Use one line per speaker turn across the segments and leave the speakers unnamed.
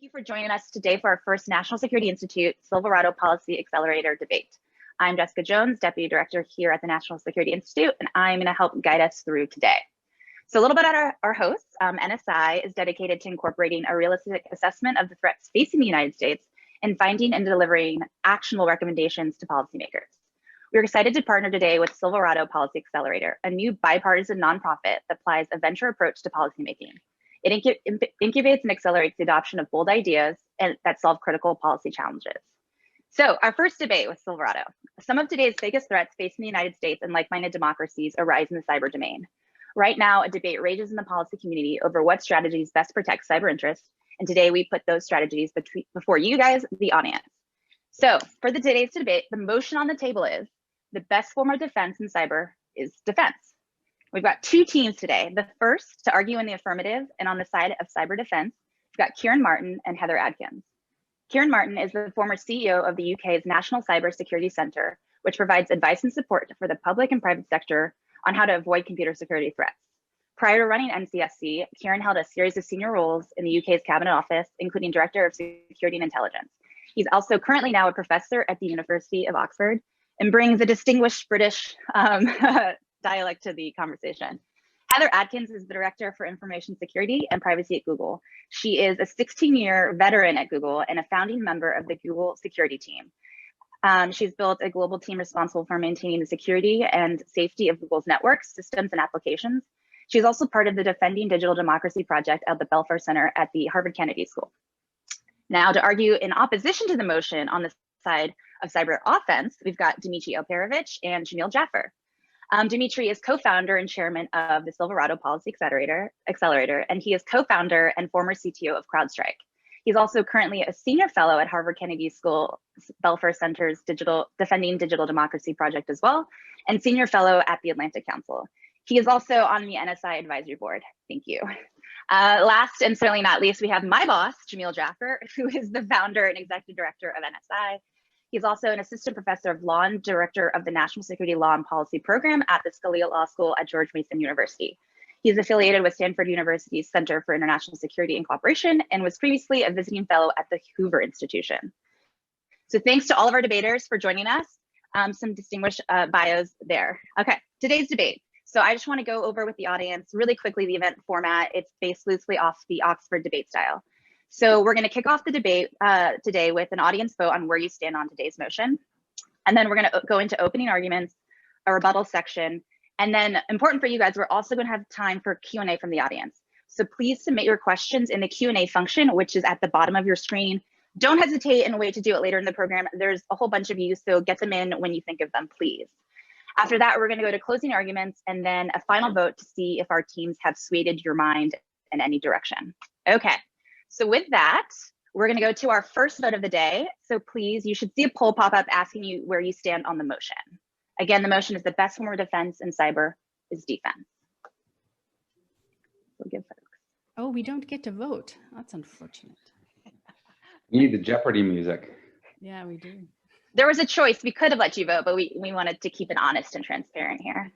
Thank you for joining us today for our first National Security Institute Silverado Policy Accelerator debate. I'm Jessica Jones, Deputy Director here at the National Security Institute, and I'm going to help guide us through today. So a little bit about our hosts. NSI is dedicated to incorporating a realistic assessment of the threats facing the United States and finding and delivering actionable recommendations to policymakers. We're excited to partner today with Silverado Policy Accelerator, a new bipartisan nonprofit that applies a venture approach to policymaking. It incubates and accelerates the adoption of bold ideas and that solve critical policy challenges. So our first debate with Silverado. Some of today's biggest threats facing the United States and like-minded democracies arise in the cyber domain. Right now, a debate rages in the policy community over what strategies best protect cyber interests. And today we put those strategies before you guys, the audience. So for today's debate, the motion on the table is the best form of defense in cyber is defense. We've got two teams today. The first to argue in the affirmative and on the side of cyber defense, we've got Kieran Martin and Heather Adkins. Kieran Martin is the former CEO of the UK's National Cyber Security Centre, which provides advice and support for the public and private sector on how to avoid computer security threats. Prior to running NCSC, Kieran held a series of senior roles in the UK's Cabinet Office, including Director of Security and Intelligence. He's also currently now a professor at the University of Oxford and brings a distinguished British dialect to the conversation. Heather Adkins is the Director for Information Security and Privacy at Google. She is a 16-year veteran at Google and a founding member of the Google security team. She's built a global team responsible for maintaining the security and safety of Google's networks, systems, and applications. She's also part of the Defending Digital Democracy project at the Belfer Center at the Harvard Kennedy School. Now, to argue in opposition to the motion on the side of cyber offense, we've got Dimitri Alperovitch and Jamil Jaffer. Dimitri is co-founder and chairman of the Silverado Policy Accelerator, and he is co-founder and former CTO of CrowdStrike. He's also currently a senior fellow at Harvard Kennedy School Belfer Center's Defending Digital Democracy project as well, and senior fellow at the Atlantic Council. He is also on the NSI advisory board. Thank you. Last and certainly not least, we have my boss, Jamil Jaffer, who is the founder and executive director of NSI. He's also an assistant professor of law and director of the National Security Law and Policy Program at the Scalia Law School at George Mason University. He's affiliated with Stanford University's Center for International Security and Cooperation and was previously a visiting fellow at the Hoover Institution. So thanks to all of our debaters for joining us. Some distinguished bios there. Okay, today's debate. So I just want to go over with the audience really quickly the event format. It's based loosely off the Oxford debate style. So we're going to kick off the debate today with an audience vote on where you stand on today's motion. And then we're going to go into opening arguments, a rebuttal section, and then important for you guys, we're also going to have time for Q&A from the audience. So please submit your questions in the Q&A function, which is at the bottom of your screen. Don't hesitate and wait to do it later in the program. There's a whole bunch of you, so get them in when you think of them, please. After that, we're going to go to closing arguments and then a final vote to see if our teams have swayed your mind in any direction. Okay. So with that, we're going to go to our first vote of the day. So please, you should see a poll pop up asking you where you stand on the motion. Again, the motion is the best form of defense in cyber is defense. We'll give folks.
Oh, we don't get to vote. That's unfortunate.
We need the Jeopardy music.
Yeah, we do.
There was a choice. We could have let you vote, but we wanted to keep it honest and transparent here.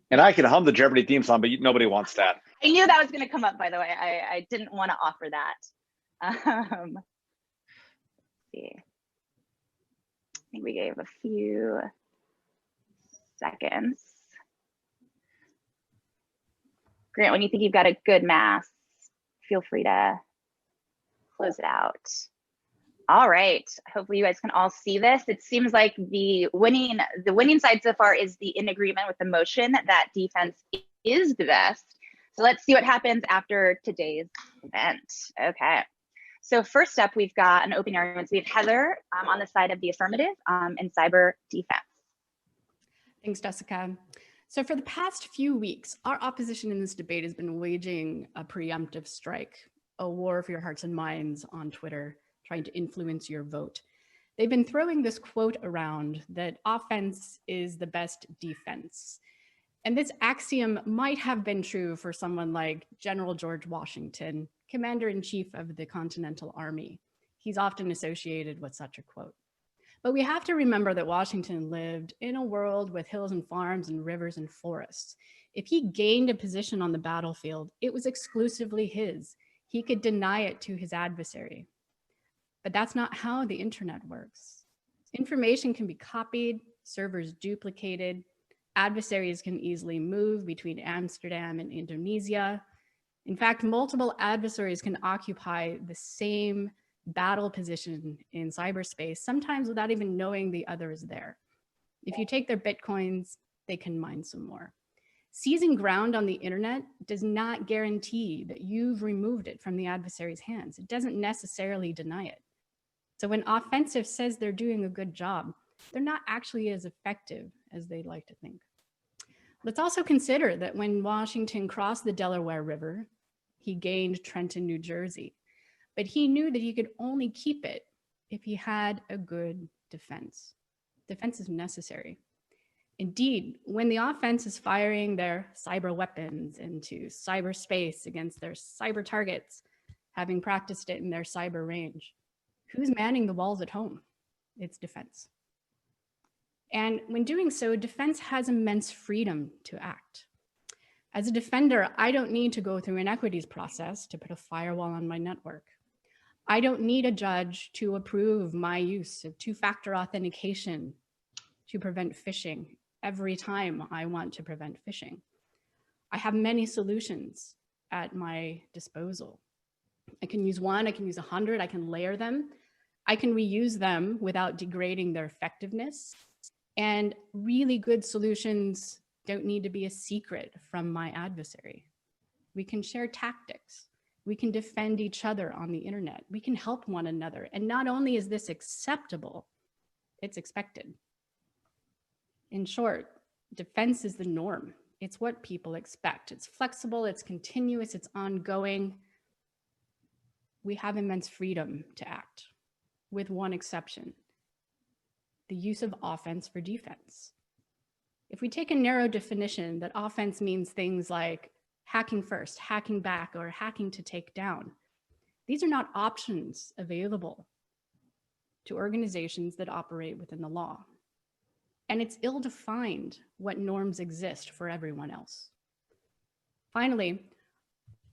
And I can hum the Jeopardy theme song, but nobody wants that.
I knew that was going to come up, by the way. I didn't want to offer that. Let's see. I think we gave a few seconds. Grant, when you think you've got a good mass, feel free to close it out. All right, hopefully you guys can all see this. It seems like the winning side so far is in agreement with the motion that defense is the best. So let's see what happens after today's event. Okay, so first up, we've got an opening argument. We have Heather on the side of the affirmative in cyber defense.
Thanks, Jessica. So for the past few weeks, our opposition in this debate has been waging a preemptive strike, a war for your hearts and minds on Twitter, trying to influence your vote. They've been throwing this quote around that offense is the best defense. And this axiom might have been true for someone like General George Washington, Commander-in-Chief of the Continental Army. He's often associated with such a quote. But we have to remember that Washington lived in a world with hills and farms and rivers and forests. If he gained a position on the battlefield, it was exclusively his. he could deny it to his adversary. But that's not how the internet works. Information can be copied, servers duplicated, adversaries can easily move between Amsterdam and Indonesia. In fact, multiple adversaries can occupy the same battle position in cyberspace, sometimes without even knowing the other is there. If you take their Bitcoins, they can mine some more. Seizing ground on the internet does not guarantee that you've removed it from the adversary's hands. It doesn't necessarily deny it. So when offensive says they're doing a good job, they're not actually as effective as they'd like to think. Let's also consider that when Washington crossed the Delaware River, he gained Trenton, New Jersey, but he knew that he could only keep it if he had a good defense. Defense is necessary. Indeed, when the offense is firing their cyber weapons into cyberspace against their cyber targets, having practiced it in their cyber range, who's manning the walls at home? It's defense. And when doing so, defense has immense freedom to act. As a defender, I don't need to go through an equities process to put a firewall on my network. I don't need a judge to approve my use of two-factor authentication to prevent phishing every time I want to prevent phishing. I have many solutions at my disposal. I can use one, I can use 100, I can layer them. I can reuse them without degrading their effectiveness. And really good solutions don't need to be a secret from my adversary. We can share tactics. We can defend each other on the internet. We can help one another. And not only is this acceptable, it's expected. In short, defense is the norm. It's what people expect. It's flexible, it's continuous, it's ongoing. We have immense freedom to act, with one exception: the use of offense for defense. If we take a narrow definition that offense means things like hacking first, hacking back, or hacking to take down, these are not options available to organizations that operate within the law. And it's ill-defined what norms exist for everyone else. Finally,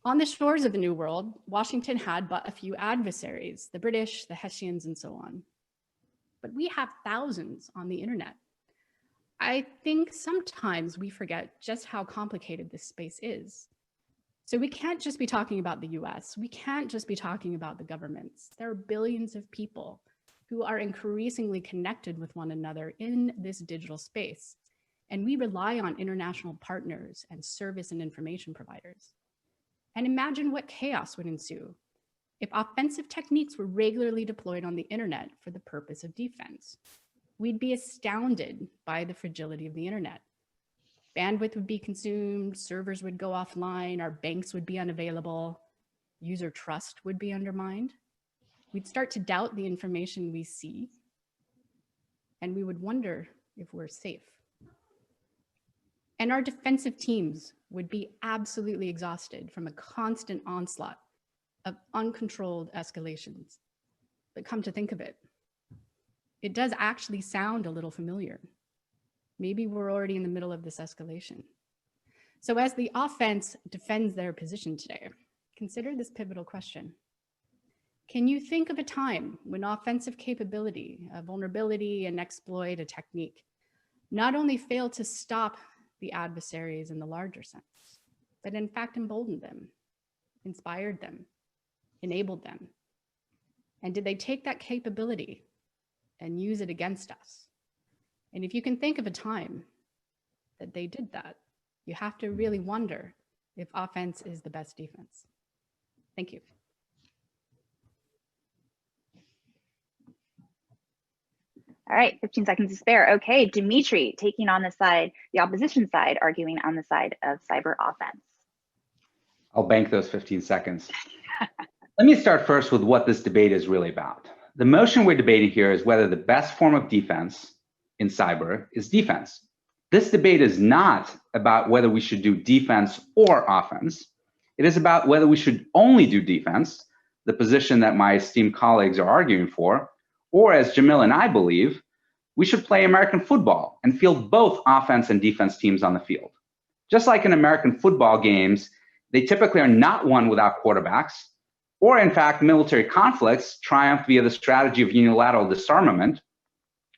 on the shores of the New World, Washington had but a few adversaries, the British, the Hessians, and so on. But we have thousands on the internet. I think sometimes we forget just how complicated this space is. So we can't just be talking about the US. We can't just be talking about the governments. There are billions of people who are increasingly connected with one another in this digital space. And we rely on international partners and service and information providers. And imagine what chaos would ensue if offensive techniques were regularly deployed on the internet for the purpose of defense. We'd be astounded by the fragility of the internet. Bandwidth would be consumed, servers would go offline, our banks would be unavailable, user trust would be undermined. We'd start to doubt the information we see, and we would wonder if we're safe. And our defensive teams would be absolutely exhausted from a constant onslaught of uncontrolled escalations. But come to think of it, it does actually sound a little familiar. Maybe we're already in the middle of this escalation. So as the offense defends their position today, consider this pivotal question. Can you think of a time when offensive capability, a vulnerability, an exploit, a technique, not only failed to stop the adversaries in the larger sense, but in fact emboldened them, inspired them, enabled them? And did they take that capability and use it against us? And if you can think of a time that they did that, you have to really wonder if offense is the best defense. Thank you.
All right, 15 seconds to spare. Okay, Dimitri taking on the side, the opposition side, arguing on the side of cyber offense.
I'll bank those 15 seconds. Let me start first with what this debate is really about. The motion we're debating here is whether the best form of defense in cyber is defense. This debate is not about whether we should do defense or offense. It is about whether we should only do defense, the position that my esteemed colleagues are arguing for, or as Jamil and I believe, we should play American football and field both offense and defense teams on the field. Just like in American football games, they typically are not won without quarterbacks, or in fact, military conflicts triumph via the strategy of unilateral disarmament,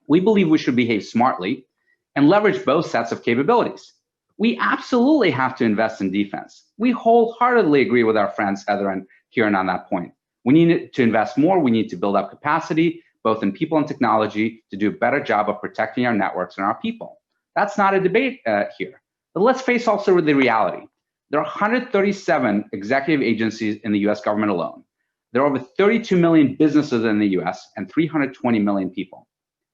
we believe we should behave smartly and leverage both sets of capabilities. We absolutely have to invest in defense. We wholeheartedly agree with our friends Heather and Kieran on that point. We need to invest more. We need to build up capacity, both in people and technology, to do a better job of protecting our networks and our people. That's not a debate here. But let's face also the reality. There are 137 executive agencies in the US government alone. There are over 32 million businesses in the US and 320 million people.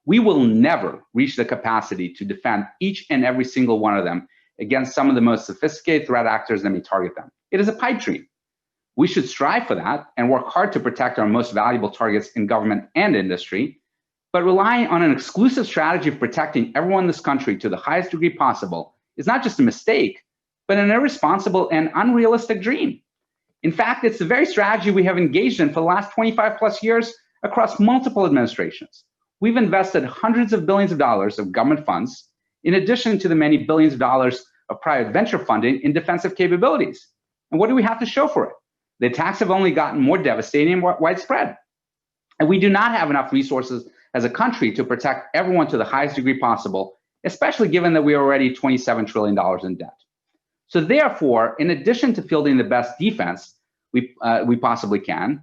We will never reach the capacity to defend each and every single one of them against some of the most sophisticated threat actors that may target them. It is a pipe dream. We should strive for that and work hard to protect our most valuable targets in government and industry, but relying on an exclusive strategy of protecting everyone in this country to the highest degree possible is not just a mistake, but an irresponsible and unrealistic dream. In fact, it's the very strategy we have engaged in for the last 25 plus years across multiple administrations. We've invested hundreds of billions of dollars of government funds, in addition to the many billions of dollars of private venture funding in defensive capabilities. And what do we have to show for it? The attacks have only gotten more devastating and widespread. And we do not have enough resources as a country to protect everyone to the highest degree possible, especially given that we are already $27 trillion in debt. So therefore, in addition to fielding the best defense we possibly can,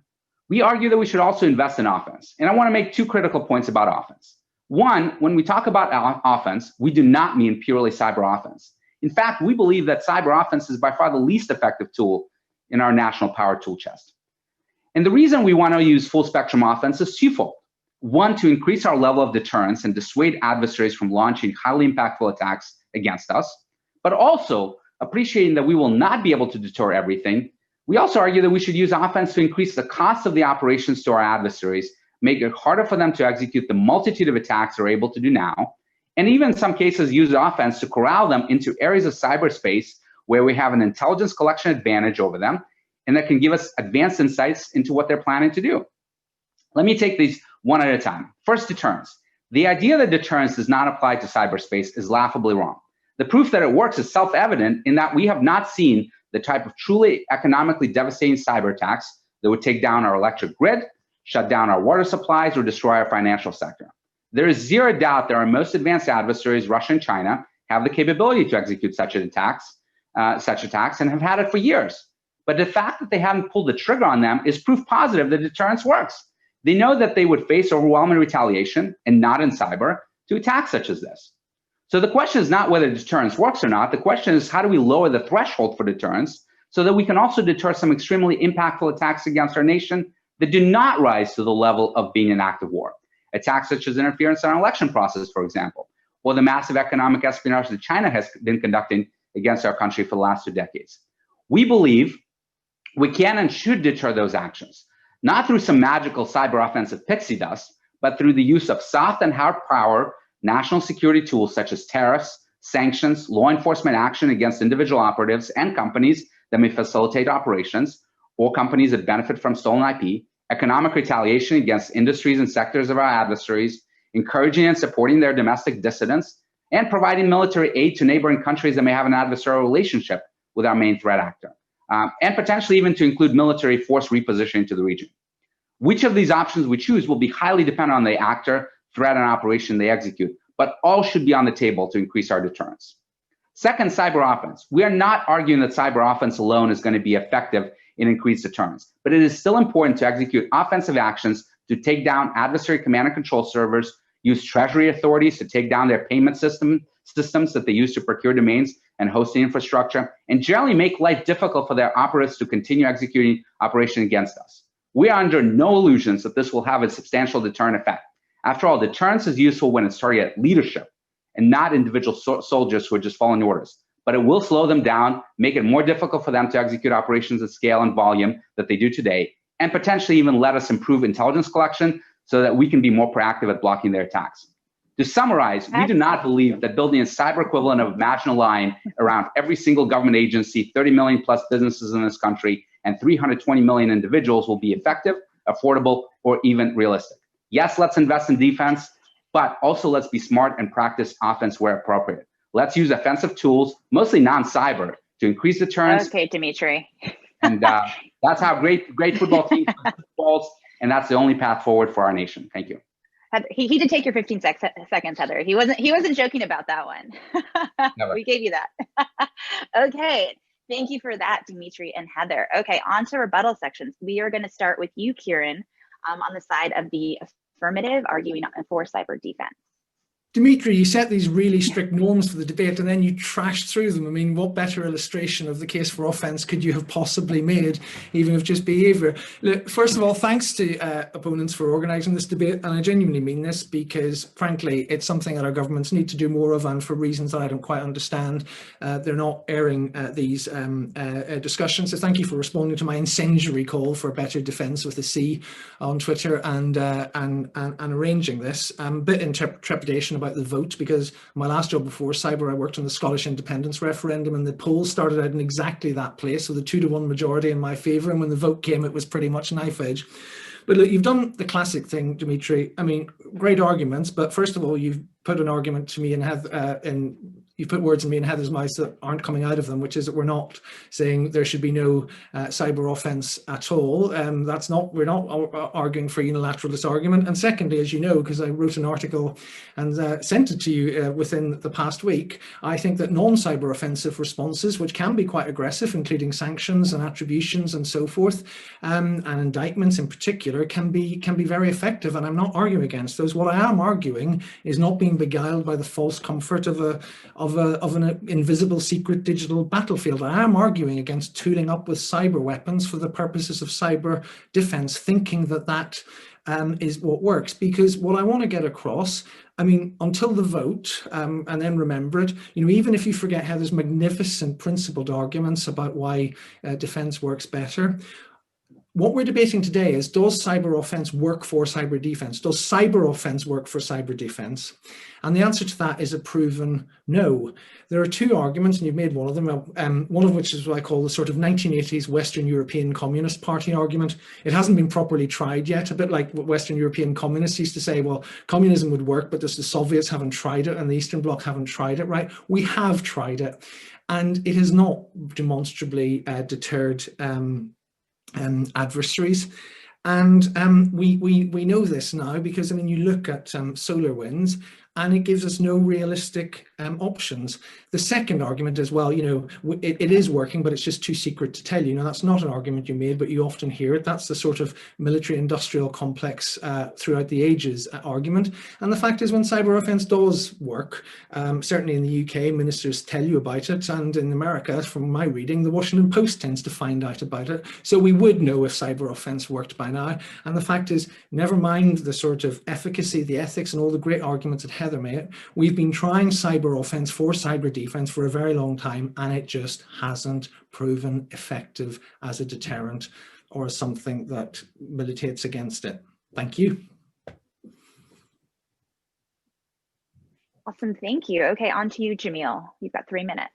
we argue that we should also invest in offense. And I want to make two critical points about offense. One, when we talk about offense, we do not mean purely cyber offense. In fact, we believe that cyber offense is by far the least effective tool in our national power tool chest. And the reason we want to use full spectrum offense is twofold. One, to increase our level of deterrence and dissuade adversaries from launching highly impactful attacks against us, but also appreciating that we will not be able to deter everything. We also argue that we should use offense to increase the cost of the operations to our adversaries, make it harder for them to execute the multitude of attacks they're able to do now, and even in some cases use offense to corral them into areas of cyberspace where we have an intelligence collection advantage over them, and that can give us advanced insights into what they're planning to do. Let me take these one at a time. First, deterrence. The idea that deterrence does not apply to cyberspace is laughably wrong. The proof that it works is self-evident in that we have not seen the type of truly economically devastating cyber attacks that would take down our electric grid, shut down our water supplies, or destroy our financial sector. There is zero doubt that our most advanced adversaries, Russia and China, have the capability to execute such attacks and have had it for years. But the fact that they haven't pulled the trigger on them is proof positive that deterrence works. They know that they would face overwhelming retaliation, and not in cyber, to attacks such as this. So the question is not whether deterrence works or not. The question is, how do we lower the threshold for deterrence so that we can also deter some extremely impactful attacks against our nation that do not rise to the level of being an act of war? Attacks such as interference in our election process, for example, or the massive economic espionage that China has been conducting against our country for the last 2 decades. We believe we can and should deter those actions, not through some magical cyber offensive pixie dust, but through the use of soft and hard power national security tools such as tariffs, sanctions, law enforcement action against individual operatives and companies that may facilitate operations, or companies that benefit from stolen IP, economic retaliation against industries and sectors of our adversaries, encouraging and supporting their domestic dissidents, and providing military aid to neighboring countries that may have an adversarial relationship with our main threat actor, and potentially even to include military force repositioning to the region. Which of these options we choose will be highly dependent on the actor, threat, and operation they execute, but all should be on the table to increase our deterrence. Second, cyber offense. We are not arguing that cyber offense alone is going to be effective in increased deterrence, but it is still important to execute offensive actions to take down adversary command and control servers, use treasury authorities to take down their payment systems that they use to procure domains and hosting infrastructure, and generally make life difficult for their operatives to continue executing operation against us. We are under no illusions that this will have a substantial deterrent effect. After all, deterrence is useful when it's targeted at leadership and not individual soldiers who are just following orders. But it will slow them down, make it more difficult for them to execute operations at scale and volume that they do today, and potentially even let us improve intelligence collection so that we can be more proactive at blocking their attacks. To summarize, we do not believe that building a cyber equivalent of Imagine a line around every single government agency, 30 million plus businesses in this country, and 320 million individuals will be effective, affordable, or even realistic. Yes, let's invest in defense, but also let's be smart and practice offense where appropriate. Let's use offensive tools, mostly non-cyber, to increase deterrence.
Okay, Dimitri.
And That's how great football teams play footballs, and that's the only path forward for our nation. Thank you.
He did take your 15 seconds, Heather. He wasn't joking about that one. We gave you that. Okay, thank you for that, Dimitri and Heather. Okay, on to rebuttal sections. We are going to start with you, Kieran, on the side of the affirmative, arguing for cyber defense.
Dimitri, you set these really strict norms for the debate and then you trashed through them. I mean, what better illustration of the case for offense could you have possibly made, even of just behavior? Look, first of all, thanks to opponents for organizing this debate. And I genuinely mean this because, frankly, it's something that our governments need to do more of, and for reasons that I don't quite understand, they're not airing these discussions. So thank you for responding to my incendiary call for better defense with a C on Twitter and arranging this. A bit in trepidation about the vote, because my last job before cyber, I worked on the Scottish independence referendum, and the polls started out in exactly that place, with a 2-to-1 majority in my favour, and when the vote came, it was pretty much knife edge. But look, you've done the classic thing, Dimitri. I mean, great arguments, but first of all, you've put an argument to me and you've put words in me and Heather's mouth that aren't coming out of them, which is that we're not saying there should be no cyber offense at all. We're not arguing for a unilateralist argument. And secondly, as you know, because I wrote an article and sent it to you within the past week, I think that non-cyber offensive responses, which can be quite aggressive, including sanctions and attributions and so forth, and indictments in particular, can be very effective. And I'm not arguing against those. What I am arguing is not being beguiled by the false comfort of an invisible secret digital battlefield. I am arguing against tooling up with cyber weapons for the purposes of cyber defense, thinking that is what works. Because what I want to get across, I mean, until the vote, and then remember it, even if you forget Heather's magnificent principled arguments about why defense works better, what we're debating today is, does cyber offense work for cyber defense? Does cyber offense work for cyber defense? And the answer to that is a proven no. There are two arguments, and you've made one of them, one of which is what I call the sort of 1980s Western European Communist Party argument. It hasn't been properly tried yet, a bit like what Western European communists used to say, well, communism would work, but the Soviets haven't tried it and the Eastern Bloc haven't tried it, right? We have tried it, and it has not demonstrably deterred adversaries. And we know this now because, I mean, you look at SolarWinds and it gives us no realistic options. The second argument is, well, it is working, but it's just too secret to tell you. That's not an argument you made, but you often hear it. That's the sort of military industrial complex throughout the ages argument. And the fact is, when cyber offense does work, certainly in the UK, ministers tell you about it. And in America, from my reading, the Washington Post tends to find out about it. So we would know if cyber offense worked by now. And the fact is, never mind the sort of efficacy, the ethics, and all the great arguments that Heather made, we've been trying cyber offense for cyber defense for a very long time, and it just hasn't proven effective as a deterrent or as something that militates against it. Thank you.
Awesome, thank you. Okay, on to you, Jamil. You've got 3 minutes.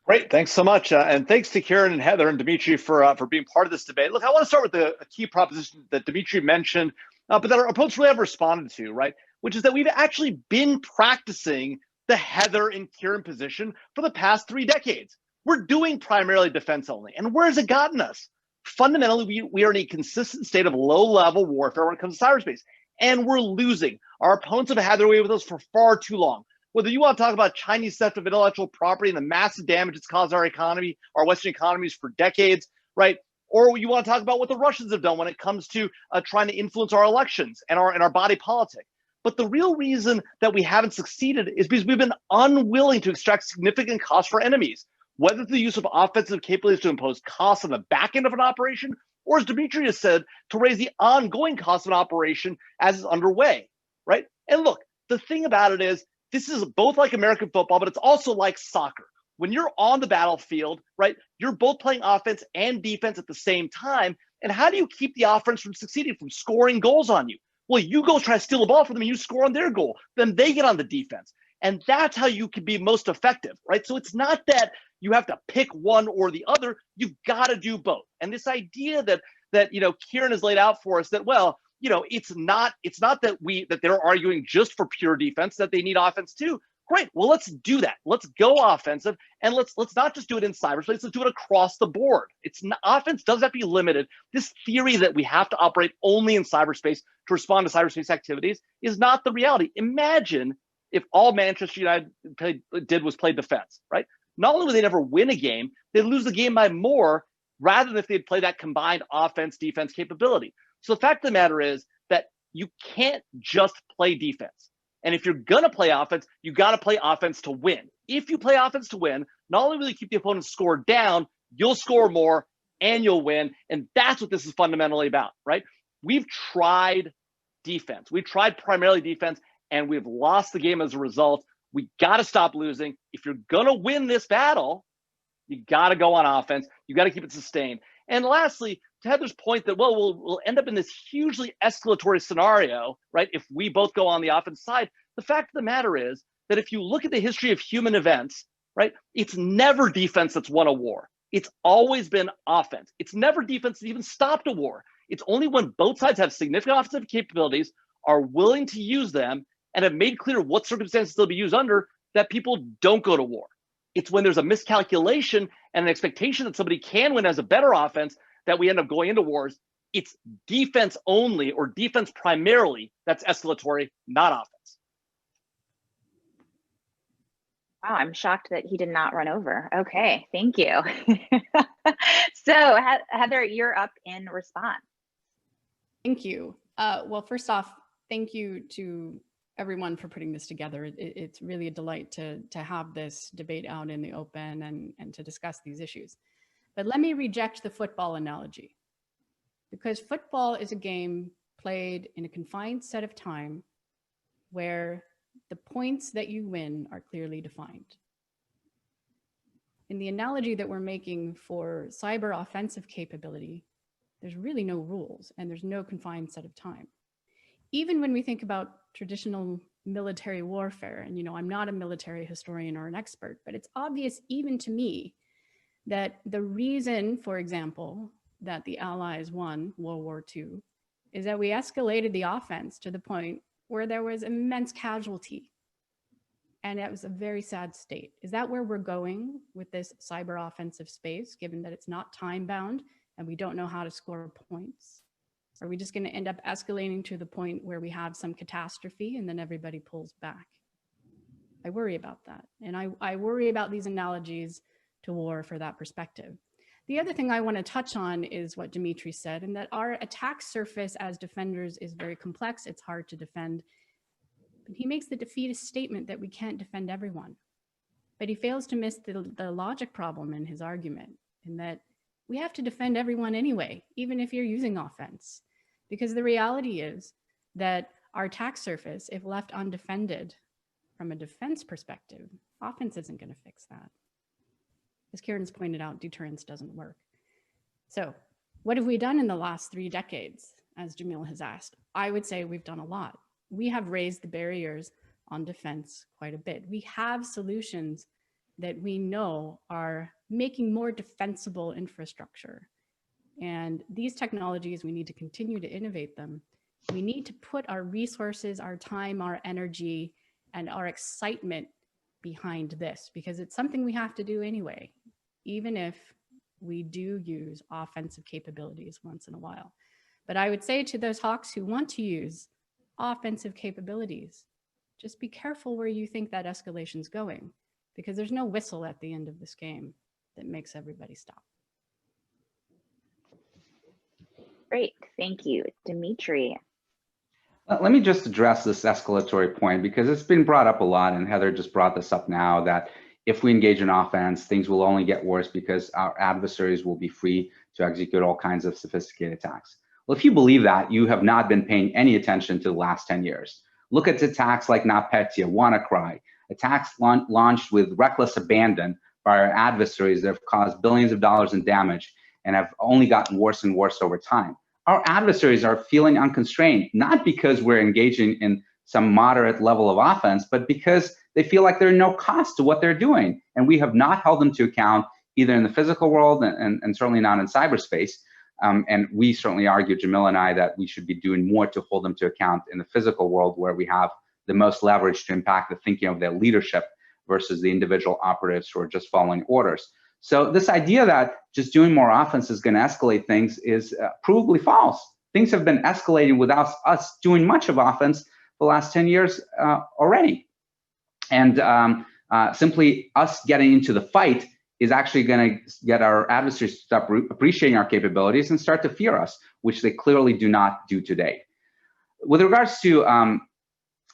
Great, thanks so much. And thanks to Kieran and Heather and Dimitri for being part of this debate. Look, I want to start with a key proposition that Dimitri mentioned, but that our opponents really have responded to, right? Which is that we've actually been practicing the Heather and Kieran position for the past 3 decades. We're doing primarily defense only. And where has it gotten us? Fundamentally, we are in a consistent state of low-level warfare when it comes to cyberspace. And we're losing. Our opponents have had their way with us for far too long. Whether you want to talk about Chinese theft of intellectual property and the massive damage it's caused our economy, our Western economies for decades, right? Or you want to talk about what the Russians have done when it comes to trying to influence our elections and our body politic. But the real reason that we haven't succeeded is because we've been unwilling to extract significant costs for enemies, whether through the use of offensive capabilities to impose costs on the back end of an operation, or as Dimitri has said, to raise the ongoing cost of an operation as it's underway, right? And look, the thing about it is, this is both like American football, but it's also like soccer. When you're on the battlefield, right, you're both playing offense and defense at the same time. And how do you keep the offense from succeeding, from scoring goals on you? Well, you go try to steal the ball from them and you score on their goal. Then they get on the defense. And that's how you can be most effective, right? So it's not that you have to pick one or the other. You've got to do both. And this idea that Kieran has laid out for us that, well, it's not that they're arguing just for pure defense, that they need offense too. Great. Well, let's do that. Let's go offensive, and let's not just do it in cyberspace. Let's do it across the board. It's not, offense doesn't have to be limited. This theory that we have to operate only in cyberspace to respond to cyberspace activities is not the reality. Imagine if all Manchester United did was play defense, right? Not only would they never win a game, they'd lose the game by more rather than if they'd play that combined offense-defense capability. So the fact of the matter is that you can't just play defense. And if you're going to play offense, you got to play offense to win. If you play offense to win, not only will you keep the opponent's score down, you'll score more and you'll win. And that's what this is fundamentally about, right? We've tried defense. We've tried primarily defense, and we've lost the game as a result. We got to stop losing. If you're going to win this battle, you got to go on offense. You got to keep it sustained. And lastly, to Heather's point that, well, we'll end up in this hugely escalatory scenario, right? If we both go on the offense side, the fact of the matter is that if you look at the history of human events, right, it's never defense that's won a war. It's always been offense. It's never defense that even stopped a war. It's only when both sides have significant offensive capabilities, are willing to use them, and have made clear what circumstances they'll be used under, that people don't go to war. It's when there's a miscalculation and an expectation that somebody can win as a better offense that we end up going into wars. It's defense only, or defense primarily, that's escalatory, not offense.
Wow, I'm shocked that he did not run over. Okay, thank you. So Heather, you're up in response.
Thank you. Well, first off, thank you to everyone for putting this together. It's really a delight to have this debate out in the open and to discuss these issues. But let me reject the football analogy, because football is a game played in a confined set of time where the points that you win are clearly defined. In the analogy that we're making for cyber offensive capability, there's really no rules and there's no confined set of time. Even when we think about traditional military warfare, and I'm not a military historian or an expert, but it's obvious even to me that the reason, for example, that the Allies won World War II is that we escalated the offense to the point where there was immense casualty. And it was a very sad state. Is that where we're going with this cyber offensive space, given that it's not time bound and we don't know how to score points? Are we just going to end up escalating to the point where we have some catastrophe and then everybody pulls back? I worry about that. And I worry about these analogies to war for that perspective. The other thing I want to touch on is what Dimitri said, and that our attack surface as defenders is very complex. It's hard to defend. But he makes the defeatist statement that we can't defend everyone. But he fails to miss the logic problem in his argument, in that we have to defend everyone anyway, even if you're using offense. Because the reality is that our attack surface, if left undefended from a defense perspective, offense isn't going to fix that. As Kieran's pointed out, deterrence doesn't work. So what have we done in the last 3 decades, as Jamil has asked? I would say we've done a lot. We have raised the barriers on defense quite a bit. We have solutions that we know are making more defensible infrastructure. And these technologies, we need to continue to innovate them. We need to put our resources, our time, our energy, and our excitement behind this, because it's something we have to do anyway, even if we do use offensive capabilities once in a while. But I would say to those hawks who want to use offensive capabilities, just be careful where you think that escalation's going, because there's no whistle at the end of this game that makes everybody stop.
Great, thank you. Dimitri.
Let me just address this escalatory point, because it's been brought up a lot, and Heather just brought this up now, that if we engage in offense, things will only get worse because our adversaries will be free to execute all kinds of sophisticated attacks. Well, if you believe that, you have not been paying any attention to the last 10 years. Look at attacks like NotPetya, WannaCry, attacks launched with reckless abandon by our adversaries that have caused billions of dollars in damage and have only gotten worse and worse over time. Our adversaries are feeling unconstrained, not because we're engaging in some moderate level of offense, but because they feel like there's no cost to what they're doing. And we have not held them to account either in the physical world and certainly not in cyberspace. And we certainly argue, Jamil and I, that we should be doing more to hold them to account in the physical world, where we have the most leverage to impact the thinking of their leadership versus the individual operatives who are just following orders. So this idea that just doing more offense is going to escalate things is provably false. Things have been escalating without us doing much of offense for the last 10 years already. And simply us getting into the fight is actually going to get our adversaries to stop appreciating our capabilities and start to fear us, which they clearly do not do today. With regards to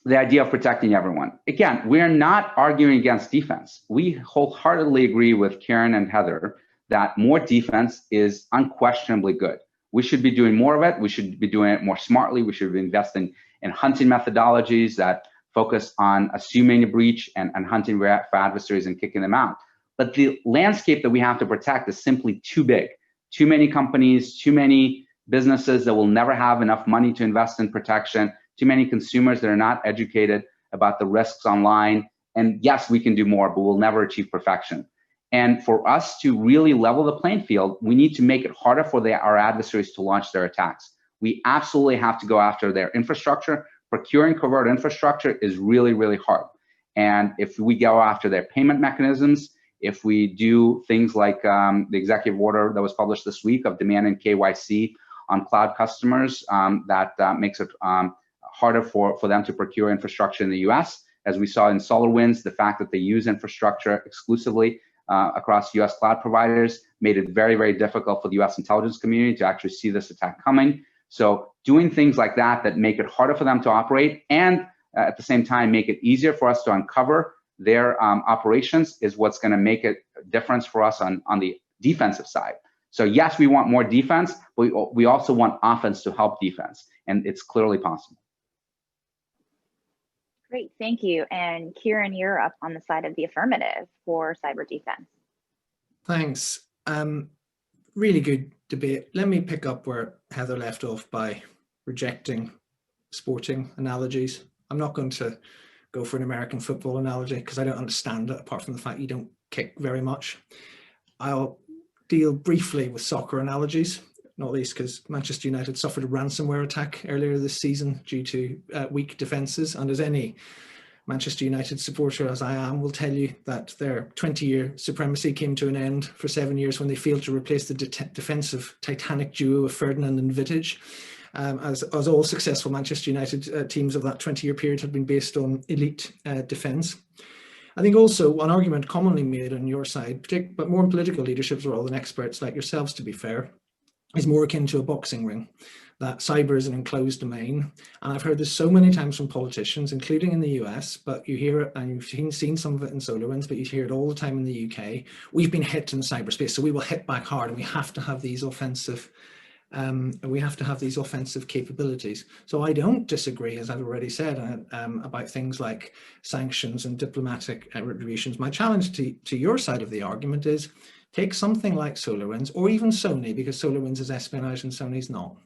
the idea of protecting everyone, again, we're not arguing against defense. We wholeheartedly agree with Kieran and Heather that more defense is unquestionably good. We should be doing more of it. We should be doing it more smartly. We should be investing in hunting methodologies that focus on assuming a breach and hunting for adversaries and kicking them out. But the landscape that we have to protect is simply too big. Too many companies, too many businesses that will never have enough money to invest in protection, too many consumers that are not educated about the risks online. And yes, we can do more, but we'll never achieve perfection. And for us to really level the playing field, we need to make it harder for our adversaries to launch their attacks. We absolutely have to go after their infrastructure. Procuring covert infrastructure is really, really hard. And if we go after their payment mechanisms, if we do things like the executive order that was published this week of demanding KYC on cloud customers, that makes it harder for them to procure infrastructure in the US. As we saw in SolarWinds, the fact that they use infrastructure exclusively across US cloud providers made it very, very difficult for the US intelligence community to actually see this attack coming. So doing things like that that make it harder for them to operate and at the same time make it easier for us to uncover their operations is what's going to make it a difference for us on the defensive side. So yes, we want more defense, but we also want offense to help defense, and it's clearly possible.
Great, thank you. And Kieran, you're up on the side of the affirmative for cyber defense.
Thanks. Really good debate. Let me pick up where Heather left off by rejecting sporting analogies. I'm not going to go for an American football analogy because I don't understand it, apart from the fact you don't kick very much. I'll deal briefly with soccer analogies, not least because Manchester United suffered a ransomware attack earlier this season due to weak defences. And as any Manchester United supporter, as I am, will tell you that their 20-year supremacy came to an end for 7 years when they failed to replace the defensive titanic duo of Ferdinand and Vidic. As all successful Manchester United teams of that 20-year period had been based on elite defence. I think also one argument commonly made on your side, but more in political leaderships rather than experts like yourselves, to be fair, is more akin to a boxing ring, that cyber is an enclosed domain. And I've heard this so many times from politicians, including in the US, but you hear it, and you've seen some of it in SolarWinds, but you hear it all the time in the UK. We've been hit in cyberspace, so we will hit back hard, and we have to have these offensive capabilities. So I don't disagree, as I've already said, about things like sanctions and diplomatic retributions. My challenge to your side of the argument is take something like SolarWinds, or even Sony, because SolarWinds is espionage and Sony's not,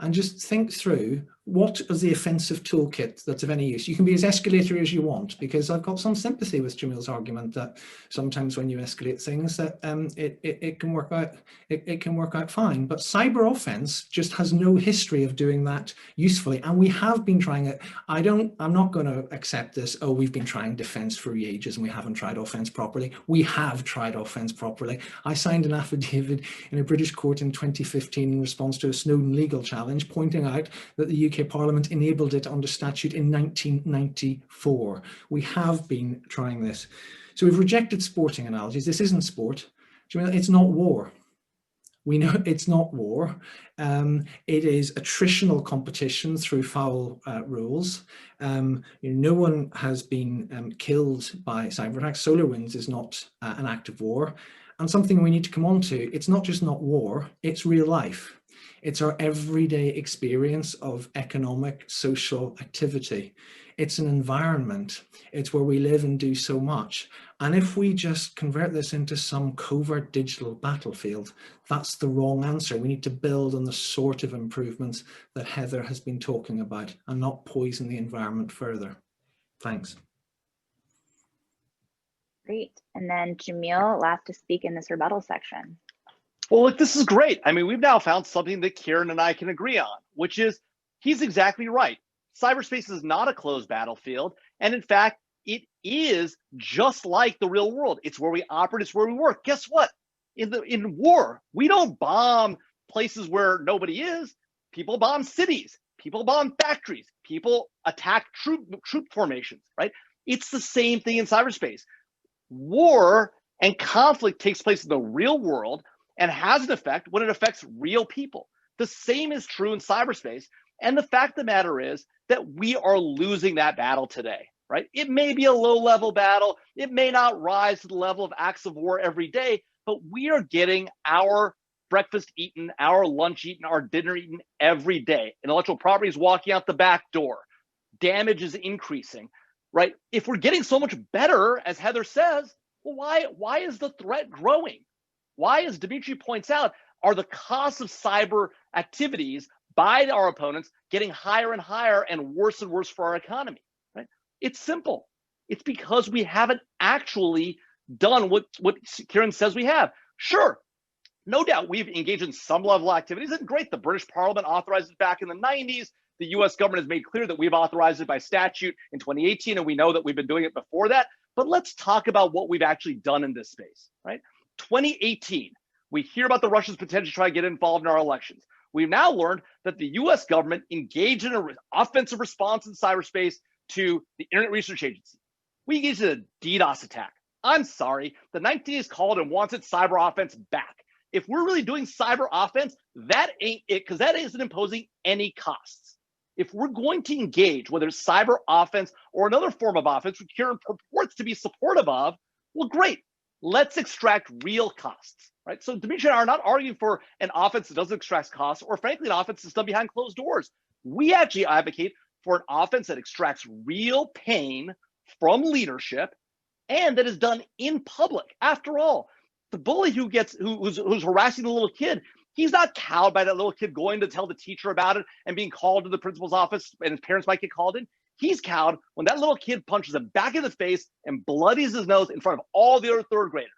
and just think through what is the offensive toolkit that's of any use. You can be as escalatory as you want, because I've got some sympathy with Jamil's argument that sometimes when you escalate things that it can work out. It can work out fine. But cyber offense just has no history of doing that usefully, and we have been trying it. I'm not going to accept this. Oh, we've been trying defense for ages and we haven't tried offense properly. We have tried offense properly. I signed an affidavit in a British court in 2015 in response to a Snowden legal challenge, pointing out that the UK Parliament enabled it under statute in 1994. We have been trying this. So we've rejected sporting analogies. This isn't sport. It's not war. We know it's not war. It is attritional competition through foul rules. No one has been killed by cyber attacks. SolarWinds is not an act of war. And something we need to come on to, it's not just not war, it's real life. It's our everyday experience of economic, social activity. It's an environment. It's where we live and do so much. And if we just convert this into some covert digital battlefield, that's the wrong answer. We need to build on the sort of improvements that Heather has been talking about and not poison the environment further. Thanks.
Great. And then Jamil, last to speak in this rebuttal section.
Well, look, this is great. I mean, we've now found something that Kieran and I can agree on, which is he's exactly right. Cyberspace is not a closed battlefield. And in fact, it is just like the real world. It's where we operate, it's where we work. Guess what? In war, we don't bomb places where nobody is. People bomb cities, people bomb factories, people attack troop formations, right? It's the same thing in cyberspace. War and conflict takes place in the real world and has an effect when it affects real people. The same is true in cyberspace. And the fact of the matter is that we are losing that battle today, right? It may be a low-level battle. It may not rise to the level of acts of war every day, but we are getting our breakfast eaten, our lunch eaten, our dinner eaten every day. Intellectual property is walking out the back door. Damage is increasing, right? If we're getting so much better, as Heather says, well, why is the threat growing? Why, as Dimitri points out, are the costs of cyber activities by our opponents getting higher and higher and worse for our economy, right? It's simple. It's because we haven't actually done what Kieran says we have. Sure, no doubt we've engaged in some level of activities, and great, the British Parliament authorized it back in the 90s. The US government has made clear that we've authorized it by statute in 2018, and we know that we've been doing it before that. But let's talk about what we've actually done in this space, right? 2018, we hear about the Russians potentially trying to get involved in our elections. We've now learned that the US government engaged in an offensive response in cyberspace to the Internet Research Agency. We engaged in a DDoS attack. I'm sorry, the 19th is called and wants its cyber offense back. If we're really doing cyber offense, that ain't it, because that isn't imposing any costs. If we're going to engage, whether it's cyber offense or another form of offense, which Kieran purports to be supportive of, well, great. Let's extract real costs, right? So Dimitri and I are not arguing for an offense that doesn't extract costs, or frankly, an offense that's done behind closed doors. We actually advocate for an offense that extracts real pain from leadership and that is done in public. After all, the bully who's harassing the little kid, he's not cowed by that little kid going to tell the teacher about it and being called to the principal's office, and his parents might get called in. He's cowed when that little kid punches him back in the face and bloodies his nose in front of all the other third graders.